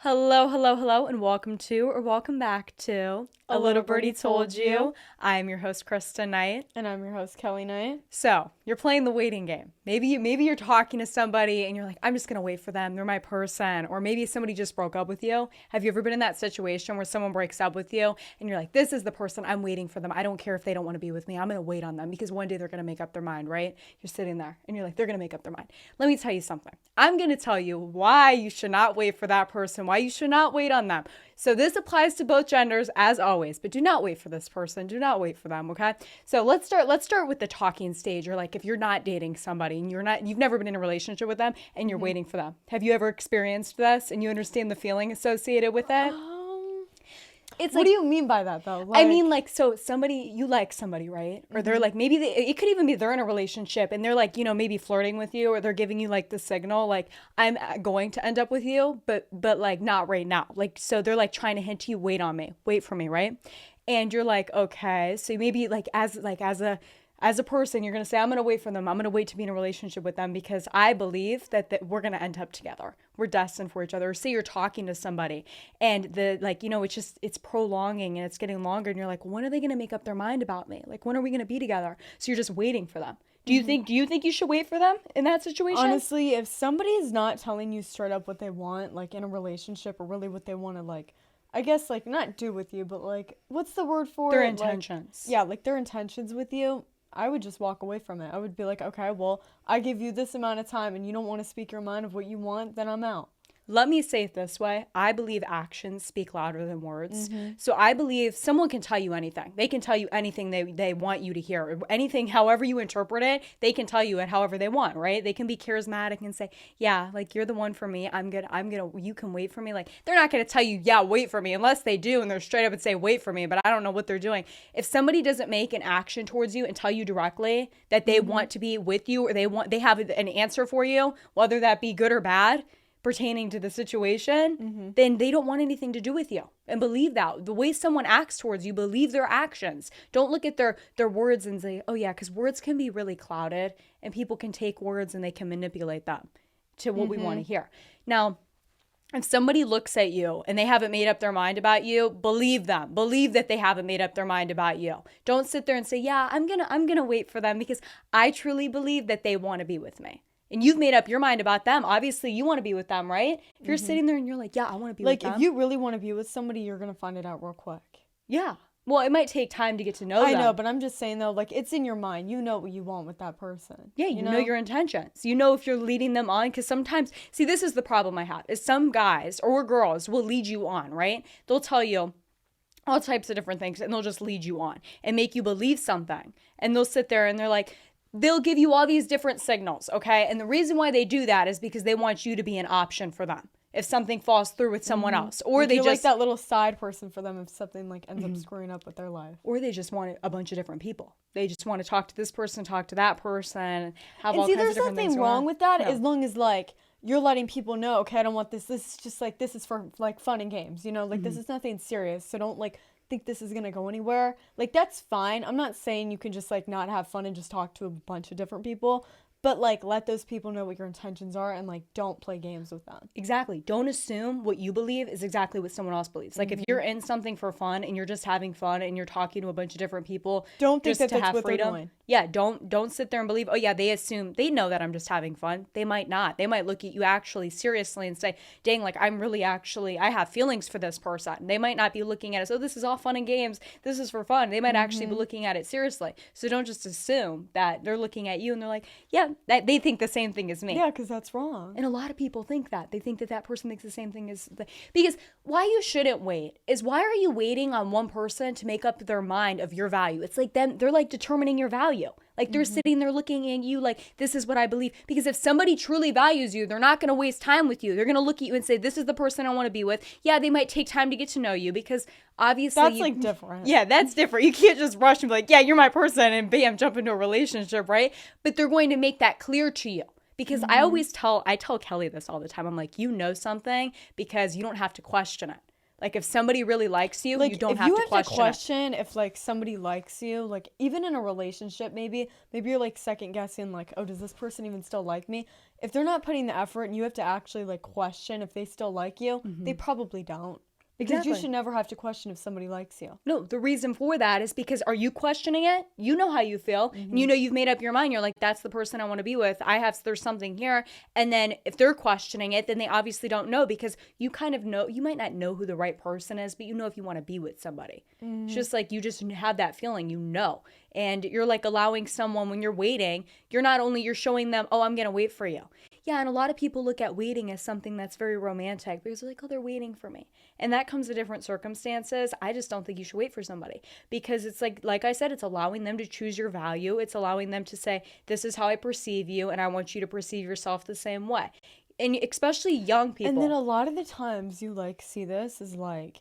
Hello, hello, hello, and welcome to or welcome back to A Little Birdie Told You. I am your host, Kristen Knight. And I'm your host, Kelly Knight. So, you're playing the waiting game. Maybe you're talking to somebody and you're like, I'm just going to wait for them. They're my person. Or maybe somebody just broke up with you. Have you ever been in that situation where someone breaks up with you and you're like, this is the person, I'm waiting for them. I don't care if they don't want to be with me. I'm going to wait on them because one day they're going to make up their mind, right? You're sitting there and you're like, they're going to make up their mind. Let me tell you something. I'm going to tell you why you should not wait for that person, why you should not wait on them. So this applies to both genders as always, but do not wait for this person. Do not wait for them, okay? So let's start with the talking stage, or like if you're not dating somebody and you've never been in a relationship with them and you're waiting for them. Have you ever experienced this and you understand the feeling associated with it? It's what do you mean by that, though? I mean, like, so you like somebody, right? Or they're like, maybe it could even be they're in a relationship and they're like, maybe flirting with you, or they're giving you like the signal, like, I'm going to end up with you, but like not right now. Like, so they're like trying to hint to you, wait on me, wait for me, right? And you're like, okay. So maybe like as a person, you're going to say, I'm going to wait for them. I'm going to wait to be in a relationship with them because I believe that we're going to end up together. We're destined for each other. Or say you're talking to somebody and it's prolonging and it's getting longer. And you're like, when are they going to make up their mind about me? Like, when are we going to be together? So you're just waiting for them. Do you think you should wait for them in that situation? Honestly, if somebody is not telling you straight up what they want, like in a relationship, or really what they want to, like, I guess, like, not do with you, but like, what's the word for their it? intentions. Like, yeah, like their intentions with you. I would just walk away from it. I would be like, okay, well, I give you this amount of time and you don't want to speak your mind of what you want, then I'm out. Let me say it this way. I believe actions speak louder than words. So I believe someone can tell you anything. They can tell you anything they want you to hear. Anything, however you interpret it, they can tell you it however they want, right? They can be charismatic and say, yeah, like, you're the one for me. You can wait for me. Like, they're not going to tell you, yeah, wait for me, unless they do and they're straight up and say, wait for me, but I don't know what they're doing. If somebody doesn't make an action towards you and tell you directly that they want to be with you, or they have an answer for you, whether that be good or bad, pertaining to the situation, then they don't want anything to do with you. And believe that. The way someone acts towards you, believe their actions. Don't look at their words and say, oh yeah, because words can be really clouded and people can take words and they can manipulate them to what we want to hear. Now, if somebody looks at you and they haven't made up their mind about you, believe them. Believe that they haven't made up their mind about you. Don't sit there and say, yeah, I'm gonna wait for them because I truly believe that they want to be with me. And you've made up your mind about them. Obviously, you want to be with them, right? If you're sitting there and you're like, yeah, I want to be with them. Like, if you really want to be with somebody, you're going to find it out real quick. Yeah. Well, it might take time to get to know them. I know, but I'm just saying, though, like, it's in your mind. You know what you want with that person. Yeah, you know your intentions. You know if you're leading them on. Because sometimes, see, this is the problem I have, is some guys or girls will lead you on, right? They'll tell you all types of different things, and they'll just lead you on and make you believe something. And they'll sit there and they're like, they'll give you all these different signals, okay? And the reason why they do that is because they want you to be an option for them if something falls through with someone else. Or like, they you're just like that little side person for them if something like ends up screwing up with their life. Or they just want a bunch of different people. They just want to talk to this person, talk to that person, have all kinds of different things. And see, there's nothing wrong with that, No. as long as, like, you're letting people know, okay, I don't want this. This is just, like, this is for, like, fun and games, Like, this is nothing serious, so don't, like, think this is gonna go anywhere. Like, that's fine. I'm not saying you can just, like, not have fun and just talk to a bunch of different people, but, like, let those people know what your intentions are and, like, don't play games with them. Exactly. Don't assume what you believe is exactly what someone else believes. Like, if you're in something for fun and you're just having fun and you're talking to a bunch of different people, don't think just that to that's have what freedom. they're doing. Yeah, don't sit there and believe, oh yeah, they know that I'm just having fun. They might not. They might look at you actually seriously and say, dang, like, I have feelings for this person. They might not be looking at it, oh, this is all fun and games. This is for fun. They might actually be looking at it seriously. So don't just assume that they're looking at you and they're like, yeah, that they think the same thing as me. Yeah, because that's wrong. And a lot of people think that. They think that person thinks the same thing because why you shouldn't wait is, why are you waiting on one person to make up their mind of your value? It's like they're like determining your value. Like, they're sitting there looking at you like, this is what I believe. Because if somebody truly values you, they're not going to waste time with you. They're going to look at you and say, this is the person I want to be with. Yeah, they might take time to get to know you because obviously that's like different. Yeah, that's different. You can't just rush and be like, yeah, you're my person, and bam, jump into a relationship, right? But they're going to make that clear to you. Because I tell Kelly this all the time. I'm like, you know something because you don't have to question it. Like if somebody really likes you, like, you don't if have you to have question to question if like somebody likes you, like even in a relationship, maybe you're like second guessing like, oh, does this person even still like me? If they're not putting the effort and you have to actually like question if they still like you, they probably don't. Because Exactly. you should never have to question if somebody likes you. No, the reason for that is because are you questioning it? You know how you feel. And you know you've made up your mind. You're like, that's the person I want to be with. There's something here. And then if they're questioning it, then they obviously don't know because you kind of know, you might not know who the right person is, but you know if you want to be with somebody. It's just like you just have that feeling, you know. And you're like allowing someone when you're waiting, you're showing them, oh, I'm going to wait for you. Yeah, and a lot of people look at waiting as something that's very romantic because they're like, oh, they're waiting for me. And that comes to different circumstances. I just don't think you should wait for somebody because it's like I said, it's allowing them to choose your value. It's allowing them to say, this is how I perceive you, and I want you to perceive yourself the same way. And especially young people. And then a lot of the times you like see this is like,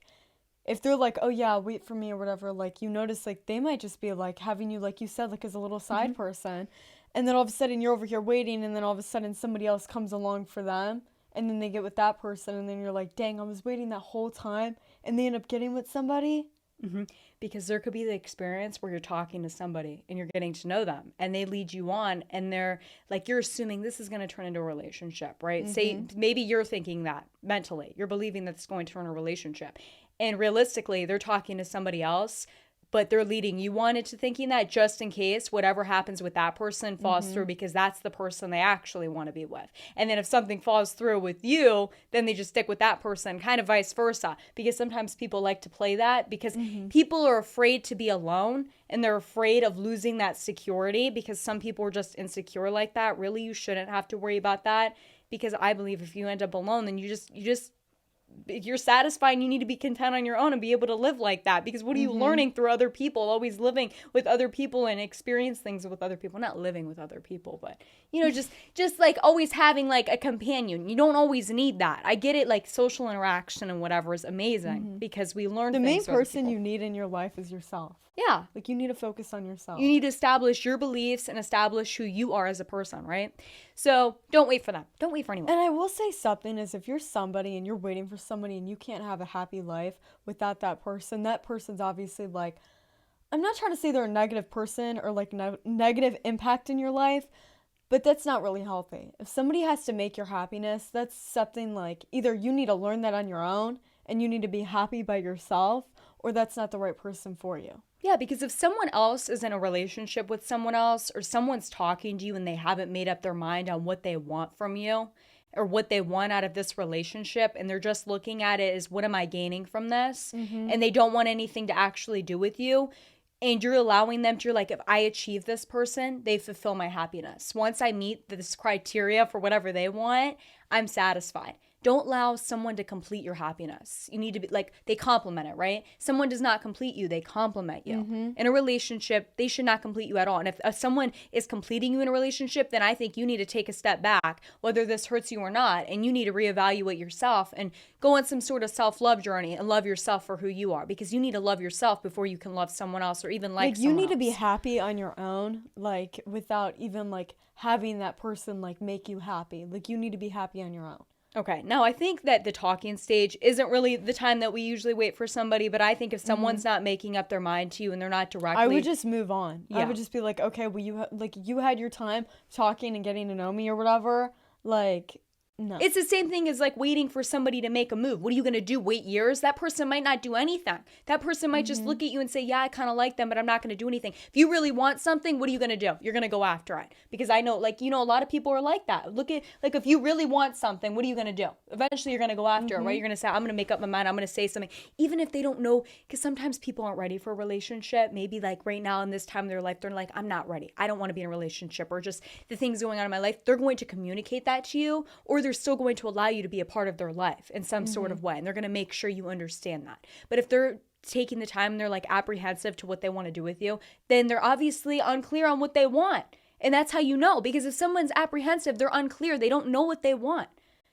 if they're like, oh yeah, wait for me or whatever, like you notice like they might just be like having you, like you said, like as a little side person. And then all of a sudden you're over here waiting, and then all of a sudden somebody else comes along for them, and then they get with that person, and then you're like, dang, I was waiting that whole time, and they end up getting with somebody. Because there could be the experience where you're talking to somebody and you're getting to know them and they lead you on and they're like, you're assuming this is going to turn into a relationship, right? Say maybe you're thinking that mentally, you're believing that it's going to turn a relationship. And realistically, they're talking to somebody else, but they're leading you on into thinking that just in case whatever happens with that person falls through because that's the person they actually want to be with. And then if something falls through with you, then they just stick with that person, kind of vice versa. Because sometimes people like to play that because people are afraid to be alone and they're afraid of losing that security because some people are just insecure like that. Really, you shouldn't have to worry about that because I believe if you end up alone, then you're satisfied and you need to be content on your own and be able to live like that because what are you learning through other people, always living with other people and experience things with other people, not living with other people, but just like always having like a companion. You don't always need that. I get it, like social interaction and whatever is amazing because we learn The things main person you need in your life is yourself. Yeah. Like you need to focus on yourself. You need to establish your beliefs and establish who you are as a person, right? So don't wait for them. Don't wait for anyone. And I will say something is if you're somebody and you're waiting for somebody and you can't have a happy life without that person's obviously like, I'm not trying to say they're a negative person or like negative impact in your life, but that's not really healthy. If somebody has to make your happiness, that's something like either you need to learn that on your own and you need to be happy by yourself, or that's not the right person for you. Yeah, because if someone else is in a relationship with someone else or someone's talking to you and they haven't made up their mind on what they want from you or what they want out of this relationship and they're just looking at it as what am I gaining from this? And they don't want anything to actually do with you. And you're allowing them to, you're like, if I achieve this person, they fulfill my happiness. Once I meet this criteria for whatever they want, I'm satisfied. Don't allow someone to complete your happiness. You need to be like, they complement it, right? Someone does not complete you, they complement you. In a relationship, they should not complete you at all. And if someone is completing you in a relationship, then I think you need to take a step back, whether this hurts you or not. And you need to reevaluate yourself and go on some sort of self-love journey and love yourself for who you are. Because you need to love yourself before you can love someone else or even like someone else. You need to be happy on your own, like without even like having that person like make you happy. Like you need to be happy on your own. Okay, now I think that the talking stage isn't really the time that we usually wait for somebody, but I think if someone's not making up their mind to you and they're not directly... I would just move on. Yeah. I would just be like, okay, well, you had your time talking and getting to know me or whatever. Like, no. It's the same thing as like waiting for somebody to make a move. What are you going to do? Wait years? That person might not do anything. That person might just look at you and say, yeah, I kind of like them, but I'm not going to do anything. If you really want something, what are you going to do? You're going to go after it. Because I know, like, a lot of people are like that. Look at, like, if you really want something, what are you going to do? Eventually, you're going to go after it, right? You're going to say, I'm going to make up my mind. I'm going to say something. Even if they don't know, because sometimes people aren't ready for a relationship. Maybe like right now in this time of their life, they're like, I'm not ready. I don't want to be in a relationship or just the things going on in my life. They're going to communicate that to you, or they're still going to allow you to be a part of their life in some sort of way. And they're going to make sure you understand that. But if they're taking the time and they're like apprehensive to what they want to do with you, then they're obviously unclear on what they want. And that's how you know, because if someone's apprehensive, they're unclear. They don't know what they want.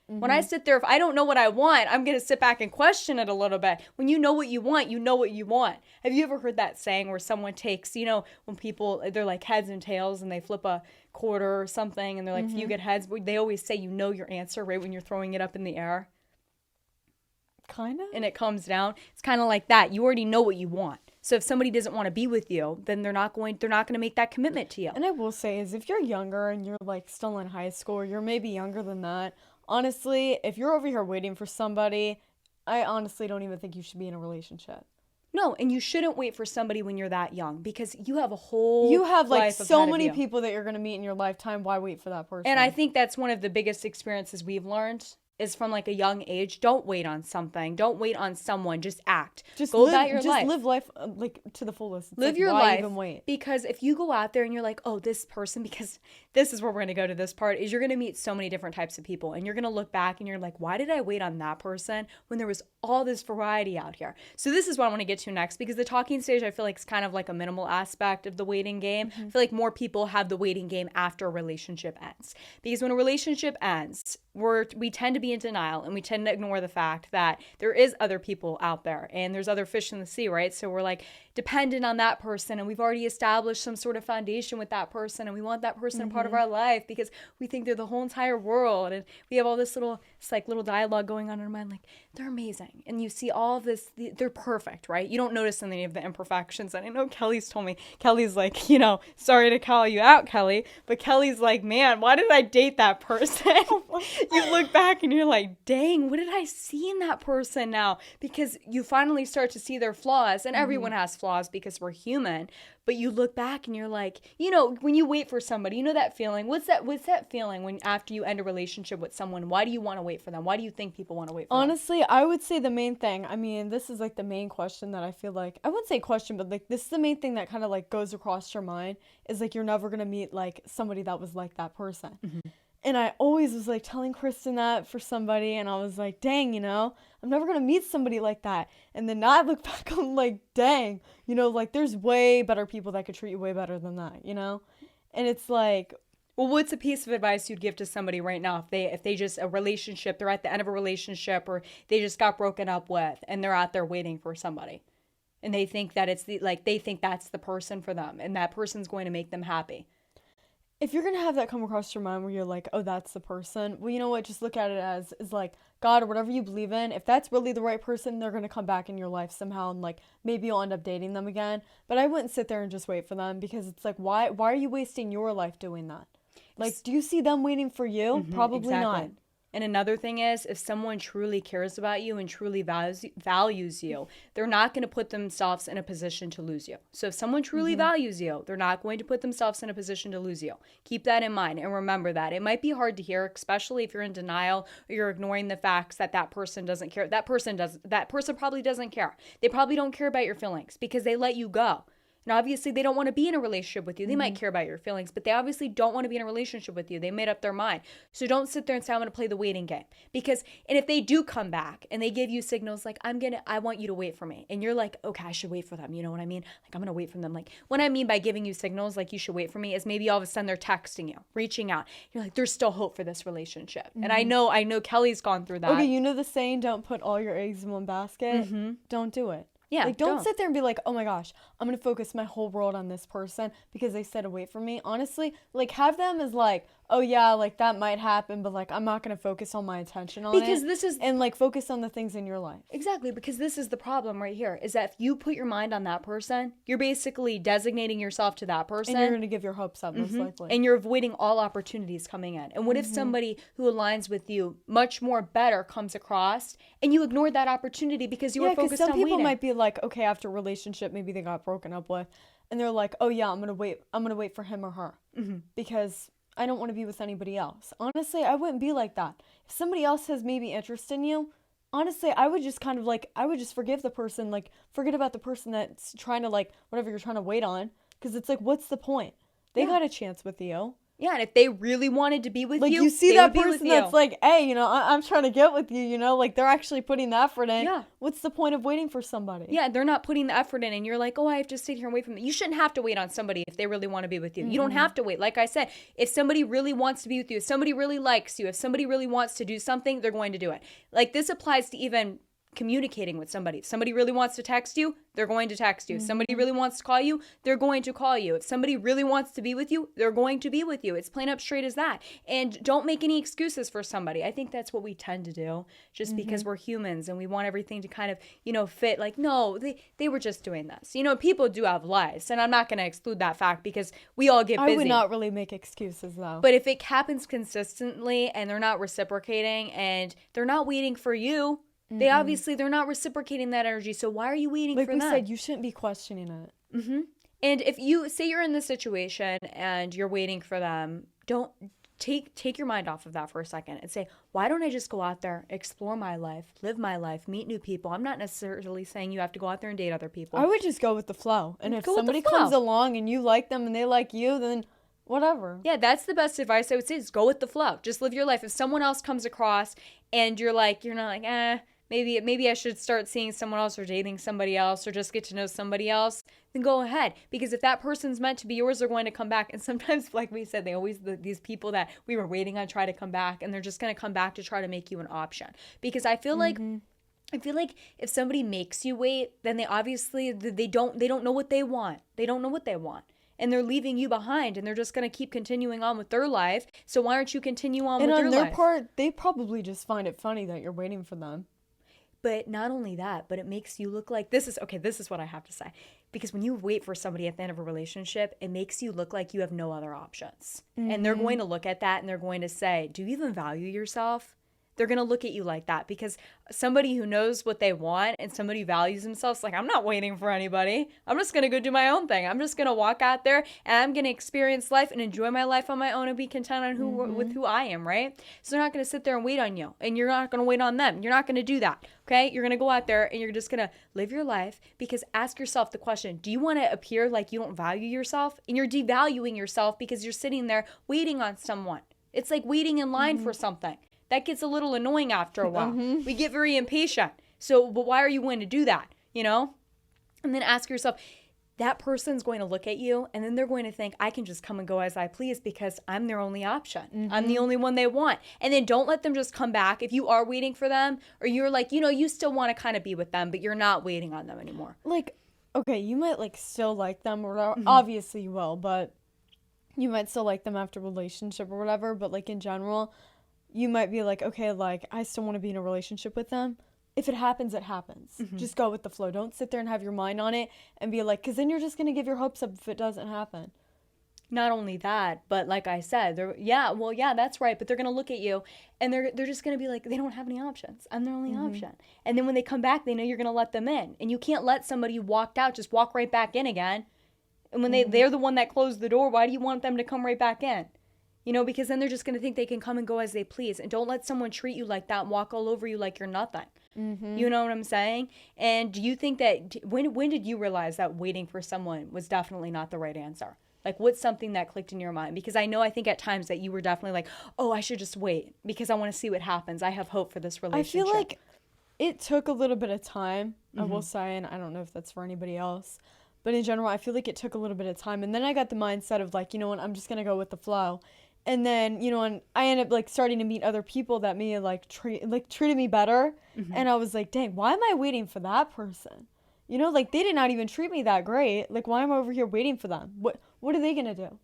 When I sit there, if I don't know what I want, I'm going to sit back and question it a little bit. When you know what you want, you know what you want. Have you ever heard that saying where someone takes, when people, they're like heads and tails and they flip a quarter or something and they're like, if you get heads, they always say you know your answer right when you're throwing it up in the air. Kind of. and it comes down. It's kind of like that. You already know what you want. So if somebody doesn't want to be with you, then they're not going to make that commitment to you. And I will say is if you're younger and you're like still in high school, or you're maybe younger than that, honestly, if you're over here waiting for somebody, I honestly don't even think you should be in a relationship. No, and you shouldn't wait for somebody when you're that young, because you have a whole You have like life so ahead of many you. people that you're going to meet in your lifetime. Why wait for that person? And I think that's one of the biggest experiences we've learned is from like a young age. Don't wait on something. Don't wait on someone. Just act. Just go live, about your just life. live life like to the fullest. It's Live like, your why life. even wait? Because if you go out there and you're like, oh, this person, because this is where we're going to go to this part, is you're going to meet so many different types of people. And you're going to look back and you're like, why did I wait on that person when there was all this variety out here? So this is what I want to get to next, because the talking stage, I feel like, is kind of like a minimal aspect of the waiting game. I feel like more people have the waiting game after a relationship ends. Because when a relationship ends, we tend to be in denial, and we tend to ignore the fact that there is other people out there and there's other fish in the sea, right? So we're like dependent on that person, and we've already established some sort of foundation with that person, and we want that person a part of our life because we think they're the whole entire world, and we have all this little dialogue going on in our mind, like they're amazing, and you see all of this, they're perfect, right? You don't notice any of the imperfections. And I know Kelly's told me, Kelly's like, sorry to call you out, Kelly, but Kelly's like, man, why did I date that person? You look back and you're like, dang, what did I see in that person now? Because you finally start to see their flaws, and everyone has flaws because we're human. But you look back and you're like, when you wait for somebody, that feeling. What's that feeling when after you end a relationship with someone? Why do you want to wait for them? Why do you think people want to wait for them? Honestly, I would say the main thing, I mean, this is like the main question that I feel like, I wouldn't say question, but like this is the main thing that kind of like goes across your mind, is like you're never going to meet like somebody that was like that person. And I always was like telling Kristen that for somebody, and I was like, dang, I'm never going to meet somebody like that. And then now I look back, I'm like, dang, like there's way better people that could treat you way better than that, And it's like, well, what's a piece of advice you'd give to somebody right now if they just, a relationship, they're at the end of a relationship, or they just got broken up with, and they're out there waiting for somebody, and they think that they think that's the person for them, and that person's going to make them happy? If you're going to have that come across your mind where you're like, oh, that's the person, well, you know what, just look at it as like God or whatever you believe in. If that's really the right person, they're going to come back in your life somehow, and like maybe you'll end up dating them again. But I wouldn't sit there and just wait for them, because it's like, why are you wasting your life doing that? Like, do you see them waiting for you? Probably exactly. not. And another thing is, if someone truly cares about you and truly values you, they're not going to put themselves in a position to lose you. So if someone truly values you, they're not going to put themselves in a position to lose you. Keep that in mind, and remember that. It might be hard to hear, especially if you're in denial or you're ignoring the facts that person doesn't care. That person probably doesn't care. They probably don't care about your feelings because they let you go. And obviously, they don't want to be in a relationship with you. They might care about your feelings, but they obviously don't want to be in a relationship with you. They made up their mind. So don't sit there and say, I'm going to play the waiting game. And if they do come back and they give you signals like, I want you to wait for me. And you're like, okay, I should wait for them. You know what I mean? Like, I'm going to wait for them. Like, what I mean by giving you signals like you should wait for me is maybe all of a sudden they're texting you, reaching out. You're like, there's still hope for this relationship. And I know Kelly's gone through that. Okay, you know the saying, don't put all your eggs in one basket? Don't do it. Yeah, like, don't sit there and be like, oh my gosh, I'm going to focus my whole world on this person because they said to wait for me. Honestly, like, have them as like, oh yeah, like that might happen, but like I'm not going to focus all my attention on it. And like focus on the things in your life. Exactly, because this is the problem right here, is that if you put your mind on that person, you're basically designating yourself to that person. And you're going to give your hopes up, most likely. And you're avoiding all opportunities coming in. And what if somebody who aligns with you much more better comes across and you ignored that opportunity because you were focused on waiting? Some people might be like, okay, after a relationship, maybe they got broken up with, and they're like, oh yeah, I'm going to wait for him or her because I don't want to be with anybody else. Honestly, I wouldn't be like that. If somebody else has maybe interest in you, honestly, I would just kind of like, I would just forgive the person, like forget about the person that's trying to like, whatever you're trying to wait on. Because it's like, what's the point? They got a chance with you. Yeah, and if they really wanted to be with like, you, you see that person that's like, hey, I'm trying to get with you, like they're actually putting the effort in. Yeah. What's the point of waiting for somebody? Yeah, they're not putting the effort in, and you're like, oh, I have to sit here and wait for them. You shouldn't have to wait on somebody if they really want to be with you. You don't have to wait. Like I said, if somebody really wants to be with you, if somebody really likes you, if somebody really wants to do something, they're going to do it. Like, this applies to even communicating with somebody. If somebody really wants to text you, they're going to text you. If somebody really wants to call you, they're going to call you. If somebody really wants to be with you, they're going to be with you. It's plain up straight as that. And don't make any excuses for somebody. I think that's what we tend to do just because we're humans and we want everything to kind of, fit like, no, they were just doing this. People do have lives, and I'm not going to exclude that fact because we all get busy. I would not really make excuses though. But if it happens consistently and they're not reciprocating and they're not waiting for you, they're not reciprocating that energy. So why are you waiting for them? Like we said, you shouldn't be questioning it. And if you say you're in this situation and you're waiting for them, don't take your mind off of that for a second and say, why don't I just go out there, explore my life, live my life, meet new people? I'm not necessarily saying you have to go out there and date other people. I would just go with the flow. And if somebody comes along and you like them and they like you, then whatever. Yeah, that's the best advice I would say is go with the flow. Just live your life. If someone else comes across and you're not like, maybe I should start seeing someone else or dating somebody else or just get to know somebody else, then go ahead. Because if that person's meant to be yours, they're going to come back. And sometimes, like we said, these people that we were waiting on try to come back, and they're just going to come back to try to make you an option. Because I feel like if somebody makes you wait, then they obviously, they don't know what they want. They don't know what they want. And they're leaving you behind, and they're just going to keep continuing on with their life. So why aren't you continue on with your life? And on their part, they probably just find it funny that you're waiting for them. But not only that, but it makes you look like, this is what I have to say. Because when you wait for somebody at the end of a relationship, it makes you look like you have no other options. And they're going to look at that and they're going to say, do you even value yourself? They're going to look at you like that because somebody who knows what they want and somebody who values themselves, like, I'm not waiting for anybody. I'm just going to go do my own thing. I'm just going to walk out there and I'm going to experience life and enjoy my life on my own and be content on with who I am, right? So they're not going to sit there and wait on you, and you're not going to wait on them. You're not going to do that, okay? You're going to go out there and you're just going to live your life, because ask yourself the question, do you want to appear like you don't value yourself? And you're devaluing yourself because you're sitting there waiting on someone. It's like waiting in line for something. That gets a little annoying after a while. We get very impatient. So, but why are you going to do that? And then ask yourself, that person's going to look at you and then they're going to think, I can just come and go as I please because I'm their only option. I'm the only one they want. And then don't let them just come back. If you are waiting for them, or you're like, you still want to kind of be with them, but you're not waiting on them anymore. Like, okay, you might still like them or whatever. Obviously you will, but you might still like them after a relationship or whatever. But in general, you might be like, okay, I still want to be in a relationship with them. If it happens, it happens. Just go with the flow. Don't sit there and have your mind on it and be like, because then you're just going to give your hopes up if it doesn't happen. Not only that, but like I said, that's right. But they're going to look at you and they're just going to be like, they don't have any options. I'm their only option. And then when they come back, they know you're going to let them in. And you can't let somebody who walked out just walk right back in again. And when they're the one that closed the door, why do you want them to come right back in? Because then they're just going to think they can come and go as they please. And don't let someone treat you like that and walk all over you like you're nothing. You know what I'm saying? And do you think that, when did you realize that waiting for someone was definitely not the right answer? What's something that clicked in your mind? Because I think at times that you were definitely like, oh, I should just wait because I want to see what happens. I have hope for this relationship. I feel like it took a little bit of time, I will say, and I don't know if that's for anybody else. But in general, I feel like it took a little bit of time. And then I got the mindset of you know what, I'm just going to go with the flow. And then, and I ended up starting to meet other people that may have treated me better. And I was like, dang, why am I waiting for that person? They did not even treat me that great. Why am I over here waiting for them? What are they going to do?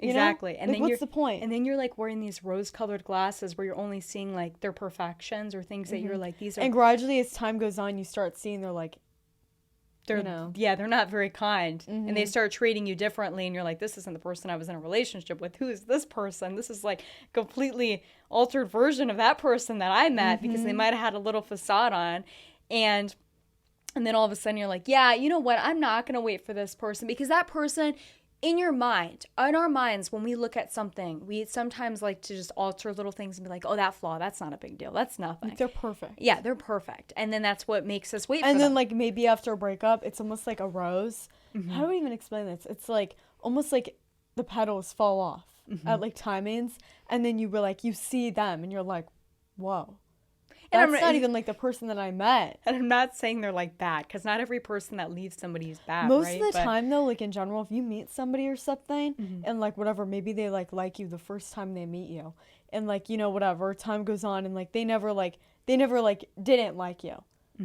Exactly. And then what's the point? And then you're wearing these rose-colored glasses where you're only seeing their perfections or things that you're these are. And gradually as time goes on, you start seeing they're not very kind. And they start treating you differently and you're like, this isn't the person I was in a relationship with. Who is this person? This is completely altered version of that person that I met because they might have had a little facade on. And then all of a sudden you're like, yeah, you know what? I'm not going to wait for this person because that person, in your mind, in our minds, when we look at something, we sometimes like to just alter little things and be like, oh, that flaw, that's not a big deal. That's nothing. They're perfect. Yeah, they're perfect. And then that's what makes us wait for them. And then maybe after a breakup, it's almost like a rose. How do we even explain this? It's almost like the petals fall off at timings. And then you see them and you're like, whoa. That's not even the person that I met. And I'm not saying they're bad, because not every person that leaves somebody is bad, Most right? of the time, though, in general, if you meet somebody or something, and whatever, maybe they like you the first time they meet you, and whatever, time goes on, and they never didn't like you.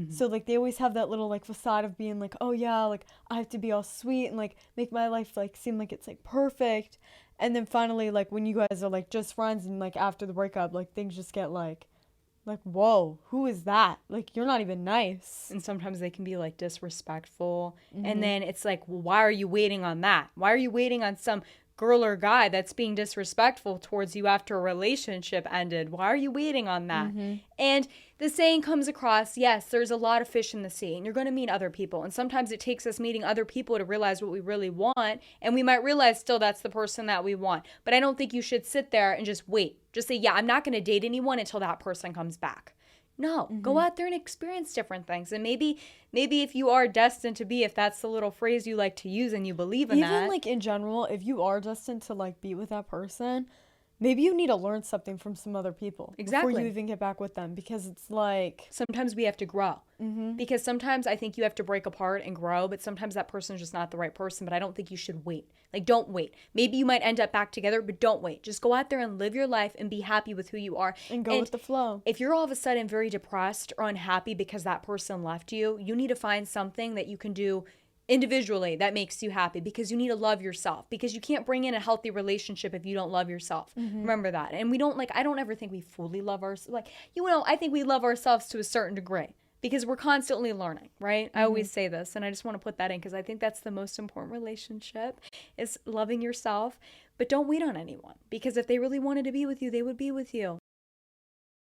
So like they always have that little like facade of being like, oh yeah, like I have to be all sweet and like make my life like seem like it's like perfect. And then finally, like when you guys are like just friends and like after the breakup, like things just get like, whoa, who is that? Like, you're not even nice. And sometimes they can be like disrespectful. And then it's like, well, why are you waiting on that? Why are you waiting on some girl or guy that's being disrespectful towards you after a relationship ended? Why are you waiting on that? And the saying comes across, yes, there's a lot of fish in the sea and you're going to meet other people. And sometimes it takes us meeting other people to realize what we really want. And we might realize still that's the person that we want. But I don't think you should sit there and just wait. Just say, yeah, I'm not going to date anyone until that person comes back. No, go out there and experience different things. And maybe if you are destined to be, if that's the little phrase you like to use and you believe in that. Even like in general, if you are destined to like be with that person, maybe you need to learn something from some other people. Exactly. Before you even get back with them. Because it's like... Sometimes we have to grow. Because sometimes I think you have to break apart and grow, but sometimes that person's just not the right person. But I don't think you should wait. Like, don't wait. Maybe you might end up back together, but don't wait. Just go out there and live your life and be happy with who you are. And go with the flow. If you're all of a sudden very depressed or unhappy because that person left you, you need to find something that you can do individually that makes you happy, because you need to love yourself, because you can't bring in a healthy relationship if you don't love yourself. Remember that. And we don't like, I don't ever think we fully love ourselves. Like, I think we love ourselves to a certain degree because we're constantly learning, right? I always say this, and I just want to put that in because I think that's the most important relationship, is loving yourself. But don't wait on anyone, because if they really wanted to be with you, they would be with you.